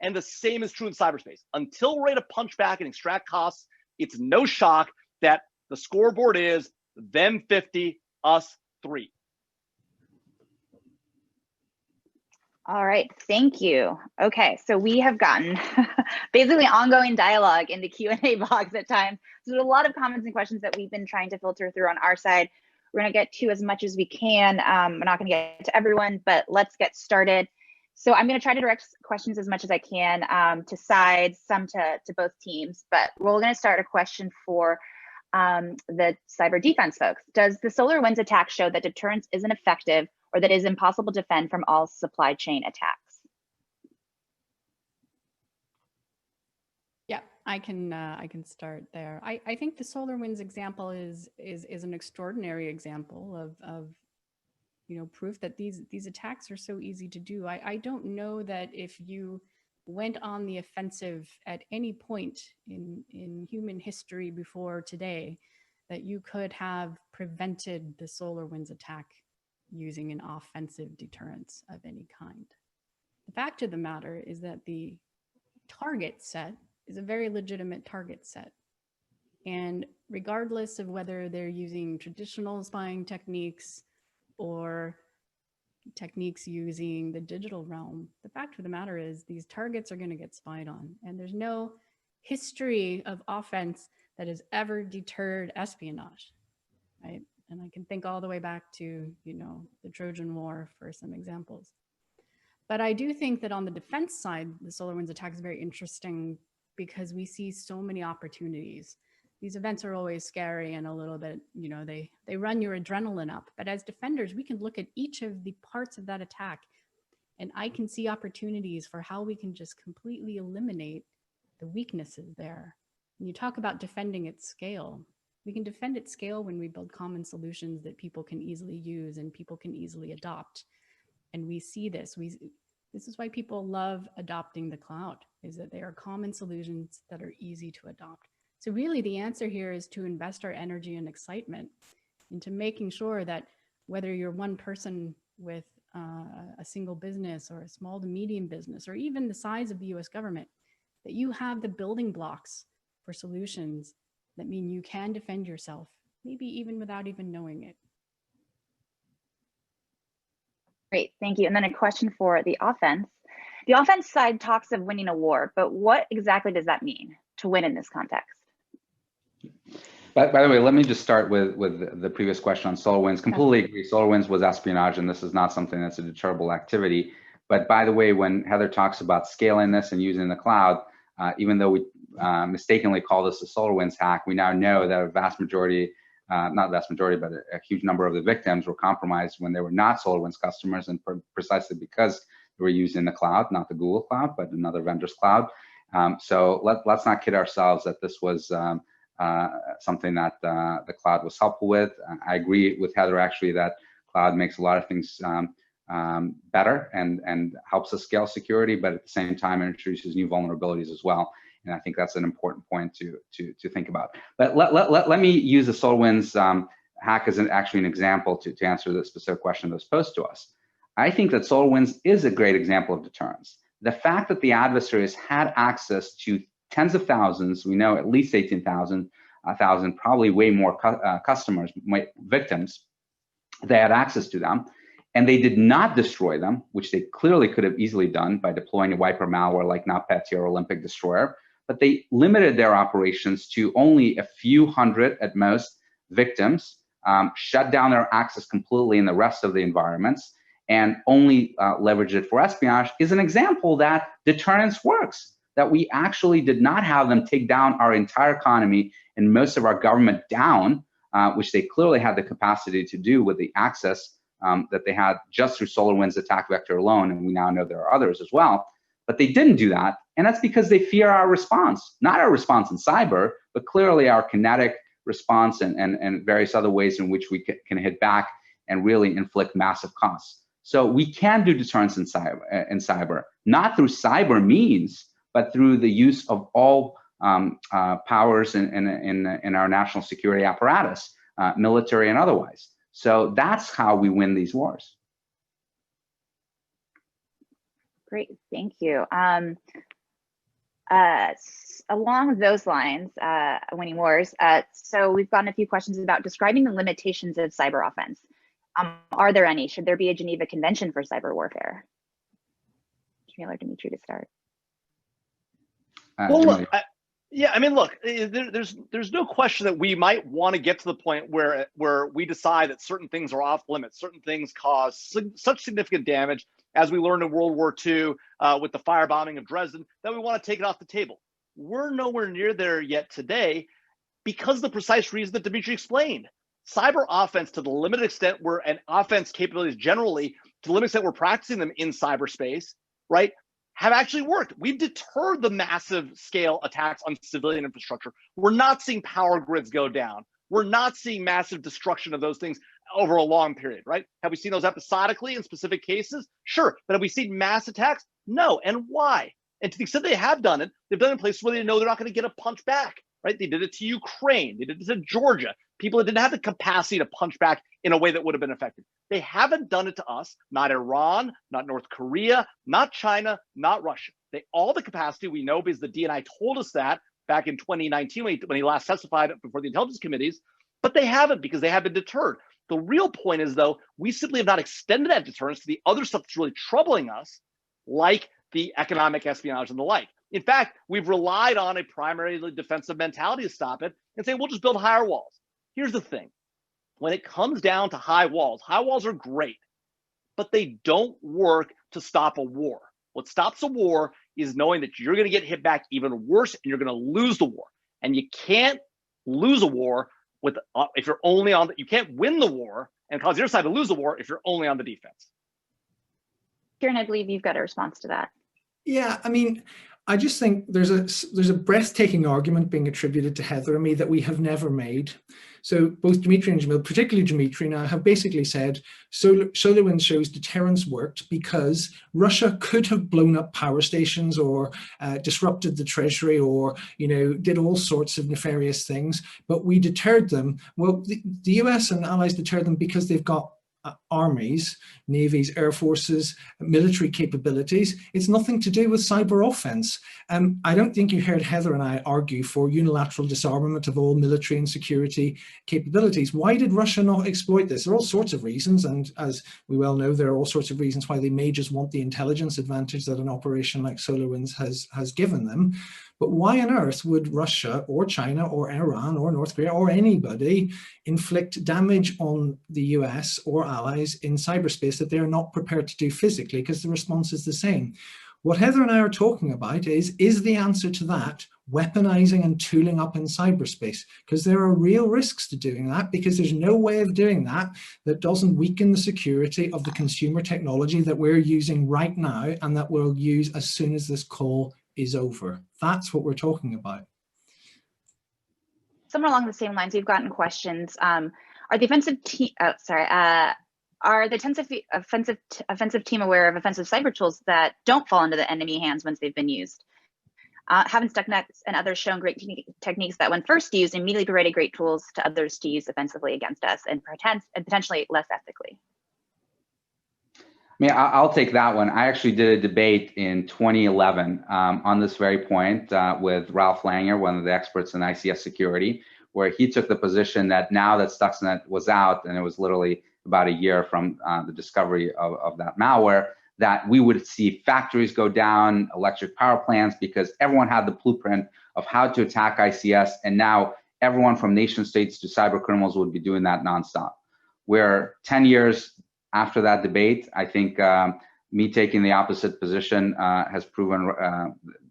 And the same is true in cyberspace. Until we're ready to punch back and extract costs, it's no shock that the scoreboard is them 50, us 3.
All right, thank you. Okay, so we have gotten basically ongoing dialogue in the Q&A box at times. So there's a lot of comments and questions that we've been trying to filter through on our side. We're gonna get to as much as we can. We're not gonna get to everyone, but let's get started. So I'm gonna try to direct questions as much as I can to sides, some to both teams, but we're gonna start a question for the cyber defense folks. Does the SolarWinds attack show that deterrence isn't effective or that it is impossible to defend from all supply chain attacks?
Yeah, I can start there. I think the SolarWinds example is an extraordinary example of proof that these attacks are so easy to do. I don't know that if you went on the offensive at any point in human history before today, that you could have prevented the SolarWinds attack using an offensive deterrence of any kind. The fact of the matter is that the target set is a very legitimate target set. And regardless of whether they're using traditional spying techniques or techniques using the digital realm, the fact of the matter is these targets are going to get spied on. And there's no history of offense that has ever deterred espionage, right? And I can think all the way back to, the Trojan War for some examples. But I do think that on the defense side, the SolarWinds attack is very interesting because we see so many opportunities. These events are always scary and a little bit, they run your adrenaline up. But as defenders, we can look at each of the parts of that attack, and I can see opportunities for how we can just completely eliminate the weaknesses there. When you talk about defending at scale, we can defend at scale when we build common solutions that people can easily use and people can easily adopt. And we see this. This is why people love adopting the cloud, is that they are common solutions that are easy to adopt. So really the answer here is to invest our energy and excitement into making sure that whether you're one person with a single business or a small to medium business, or even the size of the US government, that you have the building blocks for solutions that mean you can defend yourself, maybe even without even knowing it.
Great, thank you. And then a question for the offense. The offense side talks of winning a war, but what exactly does that mean to win in this context?
By the way, let me just start with the previous question on SolarWinds. Completely agree. SolarWinds was espionage, and this is not something that's a deterrable activity. But by the way, when Heather talks about scaling this and using the cloud, even though we mistakenly call this a SolarWinds hack, we now know that a vast majority, not vast majority, but a huge number of the victims were compromised when they were not SolarWinds customers, and precisely because they were using the cloud, not the Google cloud, but another vendor's cloud. So let's not kid ourselves that this was something that the cloud was helpful with. I agree with Heather actually that cloud makes a lot of things better and helps us scale security, but at the same time it introduces new vulnerabilities as well. And I think that's an important point to think about. But let me use the SolarWinds hack as actually an example to answer the specific question that was posed to us. I think that SolarWinds is a great example of deterrence. The fact that the adversaries had access to tens of thousands, we know at least 18,000, probably way more customers, victims, they had access to them, and they did not destroy them, which they clearly could have easily done by deploying a wiper malware like NotPetya or Olympic Destroyer, but they limited their operations to only a few hundred at most victims, shut down their access completely in the rest of the environments, and only leveraged it for espionage, is an example that deterrence works. That we actually did not have them take down our entire economy and most of our government down, which they clearly had the capacity to do with the access that they had just through SolarWinds attack vector alone, and we now know there are others as well. But they didn't do that, and that's because they fear our response. Not our response in cyber, but clearly our kinetic response and various other ways in which we can hit back and really inflict massive costs. So we can do deterrence in cyber, not through cyber means, but through the use of all powers in our national security apparatus, military and otherwise. So that's how we win these wars.
Great, thank you. Along those lines, winning wars, so we've gotten a few questions about describing the limitations of cyber offense. Are there any? Should there be a Geneva Convention for cyber warfare? Jamil or Dimitri to start.
Well, look, yeah, I mean, look, there's no question that we might want to get to the point where we decide that certain things are off limits, certain things cause such significant damage, as we learned in World War II with the firebombing of Dresden, that we want to take it off the table. We're nowhere near there yet today because of the precise reason that Dimitri explained. Cyber offense, to the limited extent and offense capabilities generally, to the limited extent we're practicing them in cyberspace, right, have actually worked. We've deterred the massive scale attacks on civilian infrastructure. We're not seeing power grids go down. We're not seeing massive destruction of those things over a long period, right? Have we seen those episodically in specific cases? Sure. But have we seen mass attacks? No. And why? And to the extent they have done it, they've done it in places where they know they're not going to get a punch back, right? They did it to Ukraine. They did it to Georgia. People that didn't have the capacity to punch back in a way that would have been effective. They haven't done it to us, not Iran, not North Korea, not China, not Russia. They all the capacity, we know because the DNI told us that back in 2019 when he last testified before the intelligence committees, but they haven't because they have been deterred. The real point is, though, we simply have not extended that deterrence to the other stuff that's really troubling us, like the economic espionage and the like. In fact, we've relied on a primarily defensive mentality to stop it and say, we'll just build higher walls. Here's the thing. When it comes down to high walls are great, but they don't work to stop a war. What stops a war is knowing that you're going to get hit back even worse and you're going to lose the war. And you can't lose a war if you're only on you can't win the war and cause your side to lose the war if you're only on the defense.
Kieran, I believe you've got a response to that.
Yeah, I mean, I just think there's a breathtaking argument being attributed to Heather and me that we have never made. So both Dimitri and Jamil, particularly Dimitri now, have basically said SolarWinds shows deterrence worked because Russia could have blown up power stations or disrupted the treasury or, did all sorts of nefarious things, but we deterred them. Well, the US and allies deterred them because they've got armies, navies, air forces, military capabilities. It's nothing to do with cyber offense. I don't think you heard Heather and I argue for unilateral disarmament of all military and security capabilities. Why did Russia not exploit this? There are all sorts of reasons, and as we well know, there are all sorts of reasons why they may just want the intelligence advantage that an operation like SolarWinds has given them. But why on earth would Russia or China or Iran or North Korea or anybody inflict damage on the US or allies in cyberspace that they're not prepared to do physically? Because the response is the same. What Heather and I are talking about is the answer to that weaponizing and tooling up in cyberspace? Because there are real risks to doing that, because there's no way of doing that that doesn't weaken the security of the consumer technology that we're using right now and that we'll use as soon as this call is over. That's what we're talking about.
Somewhere along the same lines, we've gotten questions. Are the offensive team aware of offensive cyber tools that don't fall into the enemy hands once they've been used? Haven't Stuxnet and others shown great techniques that when first used immediately provided great tools to others to use offensively against us and potentially less ethically?
I mean, I'll take that one. I actually did a debate in 2011 on this very point with Ralph Langer, one of the experts in ICS security, where he took the position that now that Stuxnet was out, and it was literally about a year from the discovery of that malware, that we would see factories go down, electric power plants, because everyone had the blueprint of how to attack ICS, and now everyone from nation states to cyber criminals would be doing that nonstop. We're 10 years after that debate. I think me taking the opposite position has proven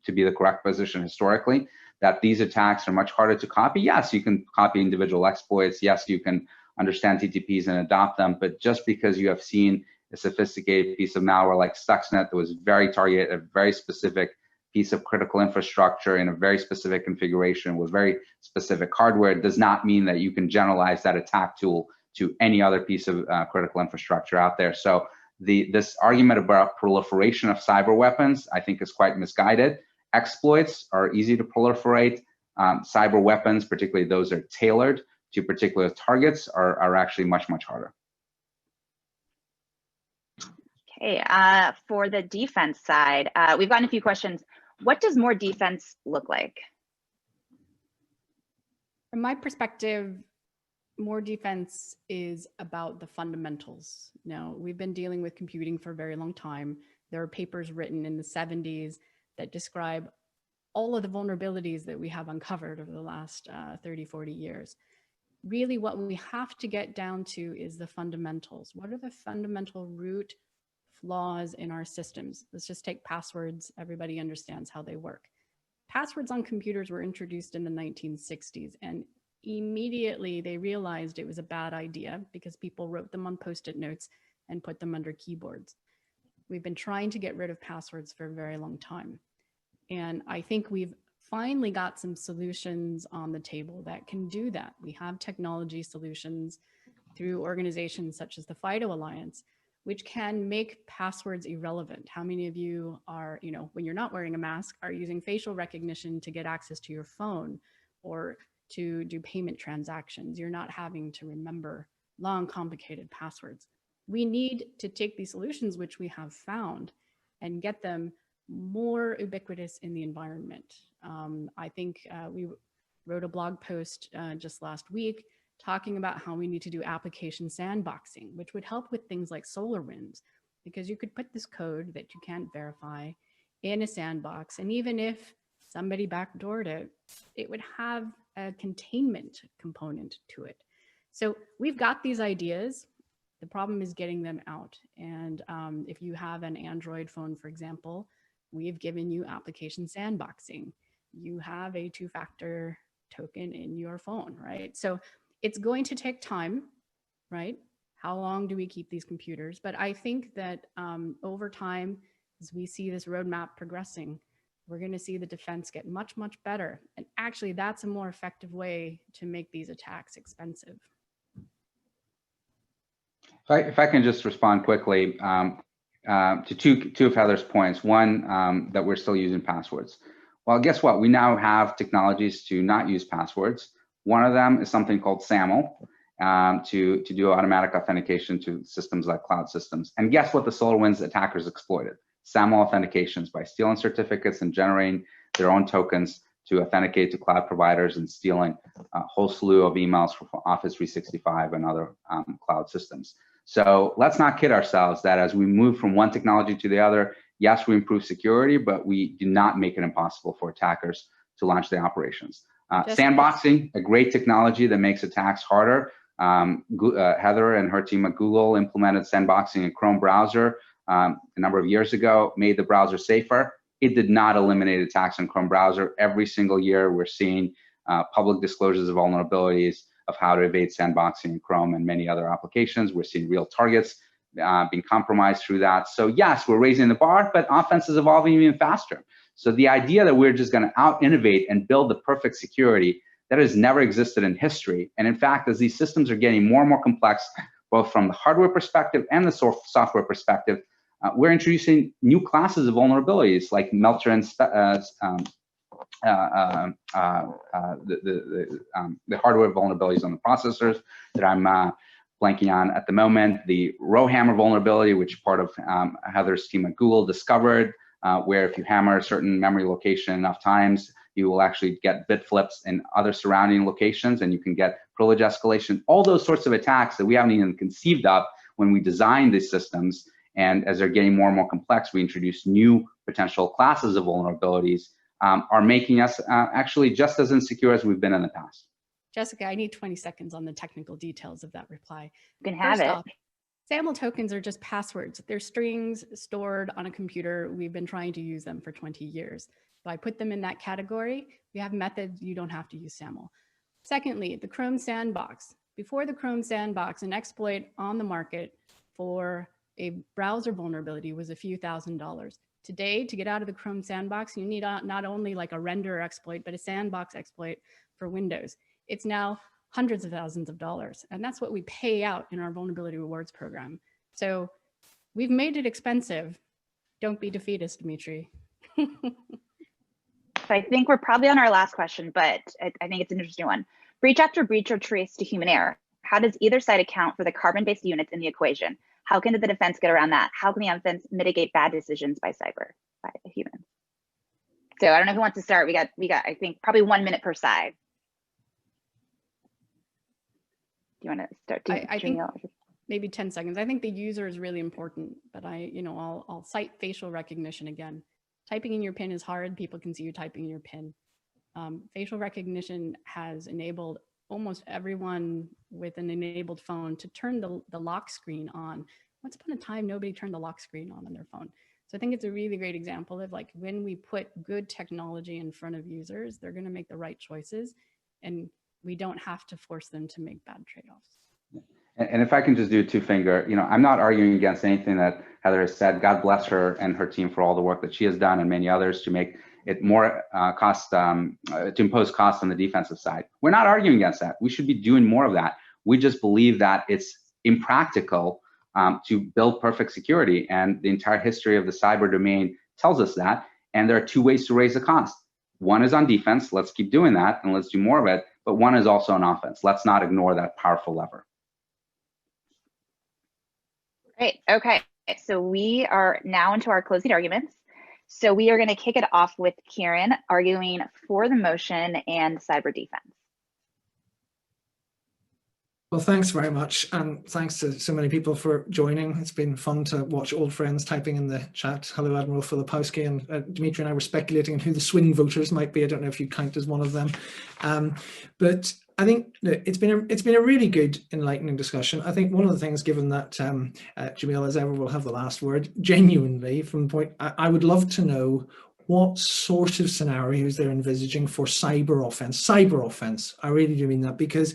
to be the correct position historically, that these attacks are much harder to copy. Yes, you can copy individual exploits. Yes, you can understand TTPs and adopt them, but just because you have seen a sophisticated piece of malware like Stuxnet that was very targeted, a very specific piece of critical infrastructure in a very specific configuration with very specific hardware, does not mean that you can generalize that attack tool to any other piece of critical infrastructure out there. So this argument about proliferation of cyber weapons, I think, is quite misguided. Exploits are easy to proliferate. Cyber weapons, particularly those that are tailored to particular targets, are actually much, much harder.
Okay, for the defense side, we've gotten a few questions. What does more defense look like?
From my perspective, more defense is about the fundamentals. Now, we've been dealing with computing for a very long time. There are papers written in the 70s that describe all of the vulnerabilities that we have uncovered over the last 30, 40 years. Really, what we have to get down to is the fundamentals. What are the fundamental root flaws in our systems? Let's just take passwords. Everybody understands how they work. Passwords on computers were introduced in the 1960s, and immediately they realized it was a bad idea because people wrote them on Post-it notes and put them under keyboards. We've been trying to get rid of passwords for a very long time. And I think we've finally got some solutions on the table that can do that. We have technology solutions through organizations such as the FIDO Alliance, which can make passwords irrelevant. How many of you are, when you're not wearing a mask, are using facial recognition to get access to your phone or to do payment transactions? You're not having to remember long, complicated passwords. We need to take these solutions, which we have found, and get them more ubiquitous in the environment. I think we wrote a blog post just last week talking about how we need to do application sandboxing, which would help with things like SolarWinds, because you could put this code that you can't verify in a sandbox, and even if somebody backdoored it, it would have a containment component to it. So we've got these ideas. The problem is getting them out. And if you have an Android phone, for example, we've given you application sandboxing. You have a two-factor token in your phone, right? So it's going to take time, right? How long do we keep these computers? But I think that over time, as we see this roadmap progressing, we're going to see the defense get much, much better. And actually, that's a more effective way to make these attacks expensive.
If I can just respond quickly to two of Heather's points. One, that we're still using passwords. Well, guess what? We now have technologies to not use passwords. One of them is something called SAML. to do automatic authentication to systems like cloud systems. And guess what the SolarWinds attackers exploited? SAML authentications by stealing certificates and generating their own tokens to authenticate to cloud providers and stealing a whole slew of emails from Office 365 and other cloud systems. So let's not kid ourselves that as we move from one technology to the other, yes, we improve security, but we do not make it impossible for attackers to launch their operations. Sandboxing, a great technology that makes attacks harder. Heather and her team at Google implemented sandboxing in Chrome browser a number of years ago, made the browser safer. It did not eliminate attacks in Chrome browser. Every single year, we're seeing public disclosures of vulnerabilities of how to evade sandboxing in Chrome and many other applications. We're seeing real targets being compromised through that. So yes, we're raising the bar, but offense is evolving even faster. So the idea that we're just going to out-innovate and build the perfect security, that has never existed in history. And in fact, as these systems are getting more and more complex, both from the hardware perspective and the software perspective, we're introducing new classes of vulnerabilities like Melter and the hardware vulnerabilities on the processors that I'm blanking on at the moment. The Rowhammer vulnerability, which part of Heather's team at Google discovered, where if you hammer a certain memory location enough times, you will actually get bit flips in other surrounding locations, and you can get privilege escalation. All those sorts of attacks that we haven't even conceived of when we designed these systems. And as they're getting more and more complex, we introduce new potential classes of vulnerabilities, are making us actually just as insecure as we've been in the past.
Jessica, I need 20 seconds on the technical details of that reply.
You can have it.
SAML tokens are just passwords. They're strings stored on a computer. We've been trying to use them for 20 years. So I put them in that category. We have methods, you don't have to use SAML. Secondly, the Chrome Sandbox. Before the Chrome Sandbox, an exploit on the market for a browser vulnerability was a few $1,000s. Today, to get out of the Chrome Sandbox, you need not only like a render exploit, but a sandbox exploit for Windows. It's now hundreds of thousands of dollars. And that's what we pay out in our vulnerability rewards program. So we've made it expensive. Don't be defeatist, Dimitri.
So I think we're probably on our last question, but I think it's an interesting one. Breach after breach are traced to human error. How does either side account for the carbon-based units in the equation? How can the defense get around that? How can the offense mitigate bad decisions by humans? So I don't know who wants to start. We got I think probably 1 minute per side. Do you want to start?
I think maybe 10 seconds. I think the user is really important, but I'll cite facial recognition again. Typing in your PIN is hard. People can see you typing in your PIN. Facial recognition has enabled almost everyone with an enabled phone to turn the lock screen on. Once upon a time, nobody turned the lock screen on their phone. So I think it's a really great example of like when we put good technology in front of users, they're going to make the right choices, and we don't have to force them to make bad trade-offs.
And if I can just do a two-finger, I'm not arguing against anything that Heather has said. God bless her and her team for all the work that she has done and many others to make it more to impose costs on the defensive side. We're not arguing against that. We should be doing more of that. We just believe that it's impractical to build perfect security, and the entire history of the cyber domain tells us that. And there are two ways to raise the cost. One is on defense. Let's keep doing that and let's do more of it. But one is also on offense. Let's not ignore that powerful lever.
Great. Okay. So we are now into our closing arguments. So we are going to kick it off with Kieran arguing for the motion and cyber defense.
Well, thanks very much. And thanks to so many people for joining. It's been fun to watch old friends typing in the chat. Hello, Admiral Filipowski, and Dimitri and I were speculating on who the swing voters might be. I don't know if you count as one of them. But I think it's been a really good, enlightening discussion. I think one of the things, given that Jamil, as ever, will have the last word, genuinely, from the point, I would love to know what sort of scenarios they're envisaging for cyber offense. Cyber offense, I really do mean that, because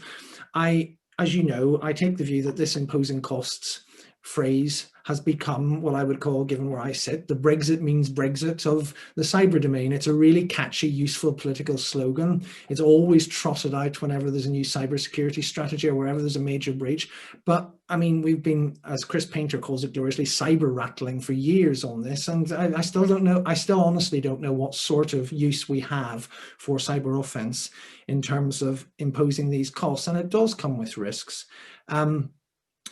as you know, I take the view that this imposing costs phrase has become what I would call, given where I sit, the Brexit means Brexit of the cyber domain. It's a really catchy, useful political slogan. It's always trotted out whenever there's a new cybersecurity strategy or wherever there's a major breach. But I mean, we've been, as Chris Painter calls it gloriously, cyber rattling for years on this. And I still don't know, I still honestly don't know what sort of use we have for cyber offense in terms of imposing these costs. And it does come with risks.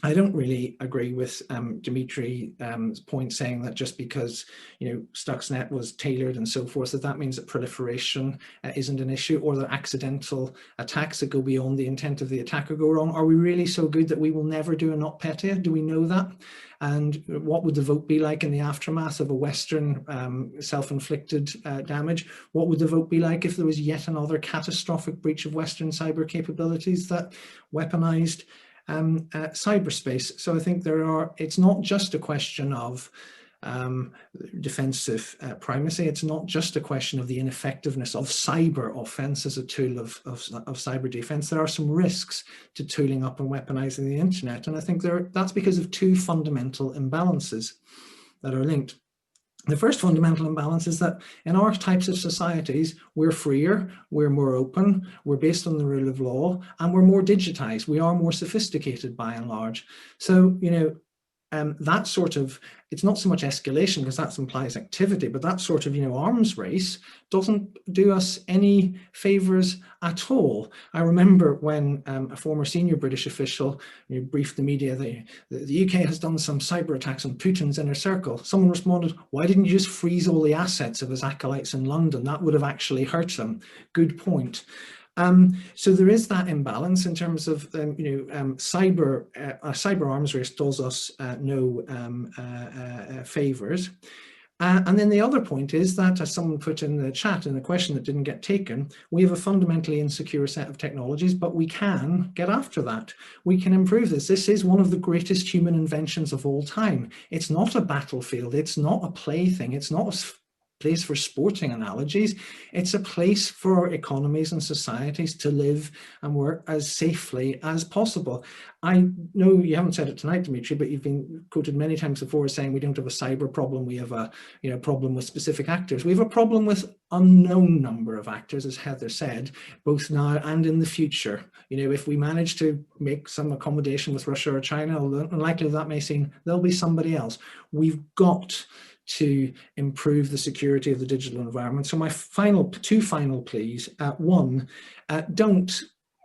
I don't really agree with Dimitri's point saying that just because, you know, Stuxnet was tailored and so forth, that means that proliferation isn't an issue, or that accidental attacks that go beyond the intent of the attacker go wrong. Are we really so good that we will never do a NotPetya? Do we know that? And what would the vote be like in the aftermath of a Western self-inflicted damage? What would the vote be like if there was yet another catastrophic breach of Western cyber capabilities that weaponized cyberspace? So I think it's not just a question of defensive primacy. It's not just a question of the ineffectiveness of cyber offense as a tool of cyber defense. There are some risks to tooling up and weaponizing the internet. And I think that's because of two fundamental imbalances that are linked. The first fundamental imbalance is that in our types of societies, we're freer, we're more open, we're based on the rule of law, and we're more digitized. We are more sophisticated by and large. So, you know, that sort of, it's not so much escalation because that implies activity, but that sort of, you know, arms race doesn't do us any favors at all. I remember when a former senior British official, you know, briefed the media that the UK has done some cyber attacks on Putin's inner circle. Someone responded, why didn't you just freeze all the assets of his acolytes in London? That would have actually hurt them. Good point. So there is that imbalance in terms of, cyber arms race does us no favors. And then the other point is that, as someone put in the chat in a question that didn't get taken, we have a fundamentally insecure set of technologies, but we can get after that. We can improve this. This is one of the greatest human inventions of all time. It's not a battlefield. It's not a plaything. It's not a place for sporting analogies. It's a place for economies and societies to live and work as safely as possible. I know you haven't said it tonight, Dimitri, but you've been quoted many times before saying we don't have a cyber problem. We have a problem with specific actors. We have a problem with unknown number of actors, as Heather said, both now and in the future. You know, if we manage to make some accommodation with Russia or China, unlikely that may seem, there'll be somebody else. We've got to improve the security of the digital environment. So my two final pleas. One, don't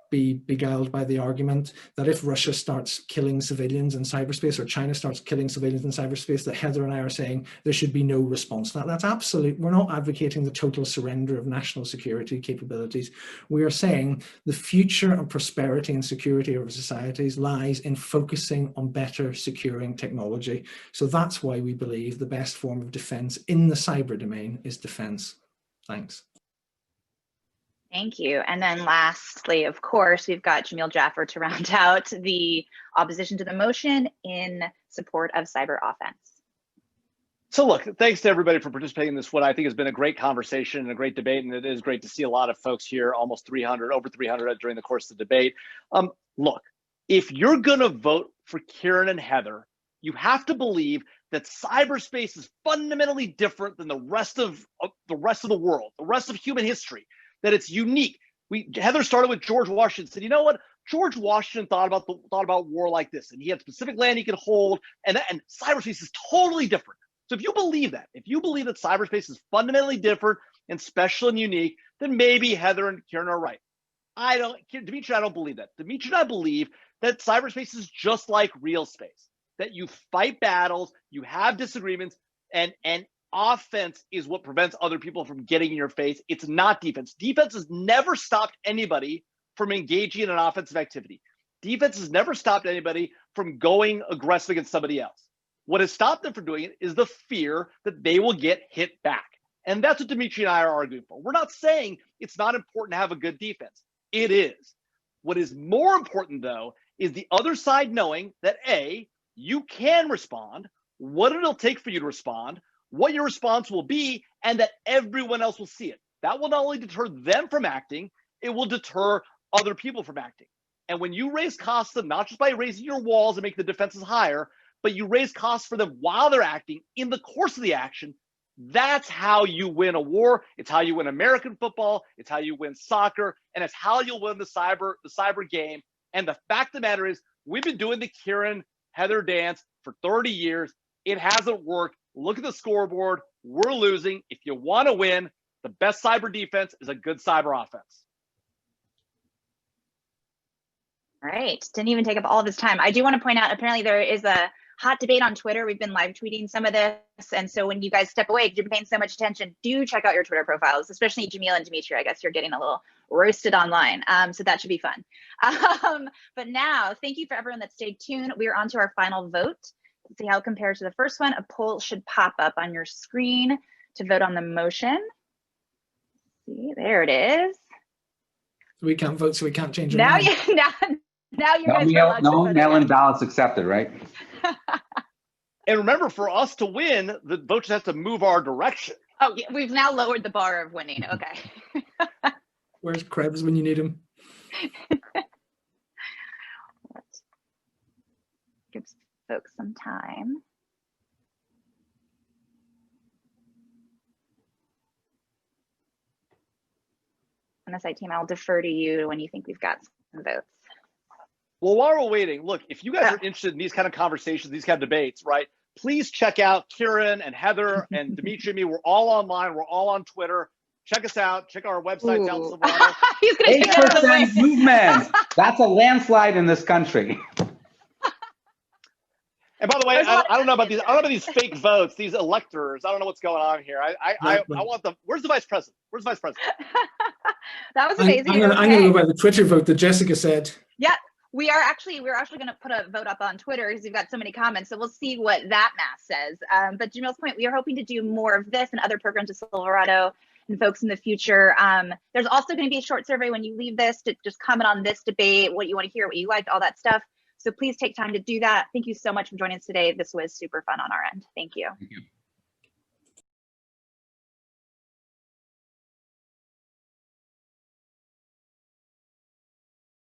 be beguiled by the argument that if Russia starts killing civilians in cyberspace or China starts killing civilians in cyberspace, that Heather and I are saying there should be no response. That's absolute. We're not advocating the total surrender of national security capabilities. We are saying the future of prosperity and security of our societies lies in focusing on better securing technology. So that's why we believe the best form of defense in the cyber domain is defense. Thanks.
Thank you. And then lastly, of course, we've got Jamil Jaffer to round out the opposition to the motion in support of cyber offense.
So look, thanks to everybody for participating in this, what I think has been a great conversation and a great debate. And it is great to see a lot of folks here, almost 300, over 300 during the course of the debate. Look, if you're going to vote for Kieran and Heather, you have to believe that cyberspace is fundamentally different than the rest of the world, the rest of human history. That it's unique. Heather started with George Washington, said, you know what? George Washington thought about war like this, and he had specific land he could hold, and cyberspace is totally different. So if you believe that cyberspace is fundamentally different and special and unique, then maybe Heather and Kieran are right. Dimitri, I don't believe that. Dimitri and I believe that cyberspace is just like real space, that you fight battles, you have disagreements, and offense is what prevents other people from getting in your face. It's not defense. Defense has never stopped anybody from engaging in an offensive activity. Defense has never stopped anybody from going aggressive against somebody else. What has stopped them from doing it is the fear that they will get hit back. And that's what Dimitri and I are arguing for. We're not saying it's not important to have a good defense. It is. What is more important, though, is the other side knowing that A, you can respond, what it'll take for you to respond, what your response will be, and that everyone else will see it. That will not only deter them from acting, it will deter other people from acting. And when you raise costs, not just by raising your walls and make the defenses higher, but you raise costs for them while they're acting in the course of the action. That's how you win a war. It's how you win American football. It's how you win soccer, and it's how you'll win the cyber game. And the fact of the matter is, we've been doing the Kieran Heather dance for 30 years. It hasn't worked. Look at the scoreboard. We're losing. If you want to win, the best cyber defense is a good cyber offense.
All right. Didn't even take up all this time. I do want to point out, apparently there is a hot debate on Twitter. We've been live tweeting some of this. And so when you guys step away, because you're paying so much attention, do check out your Twitter profiles, especially Jamil and Dimitri. I guess you're getting a little roasted online. So that should be fun. But now, thank you for everyone that stayed tuned. We are on to our final vote. Let's see how it compares to the first one. A poll should pop up on your screen to vote on the motion. See, there it is.
We can't vote, so we can't change our
Now
mind.
Now you guys are allowed to
no
vote
mail-in
again.
ballots accepted, right?
And remember, for us to win, the vote just has to move our direction.
Oh, yeah, we've now lowered the bar of winning. Okay.
Where's Krebs when you need him?
Let's give folks some time. On the site team, I'll defer to you when you think we've got some votes.
Well, while we're waiting, look, if you guys are interested in these kind of conversations, these kind of debates, right, please check out Kieran and Heather and Dimitri and me. We're all online. We're all on Twitter. Check us out. Check our website, down Silverado.
He's gonna take it out of the way.
8% movement. That's a landslide in this country.
And by the way, I don't know about these. I don't know about these fake votes. These electors. I don't know what's going on here. I want them. Where's the vice president? Where's the vice president?
That was amazing.
I'm going to go by the Twitter vote that Jessica said.
Yeah, we're actually going to put a vote up on Twitter because we've got so many comments. So we'll see what that math says. But Jamil's point, we are hoping to do more of this and other programs at Silverado and folks in the future. There's also going to be a short survey when you leave this to just comment on this debate, what you want to hear, what you liked, all that stuff. So please take time to do that. Thank you so much for joining us today. This was super fun on our end. Thank you.
Thank you.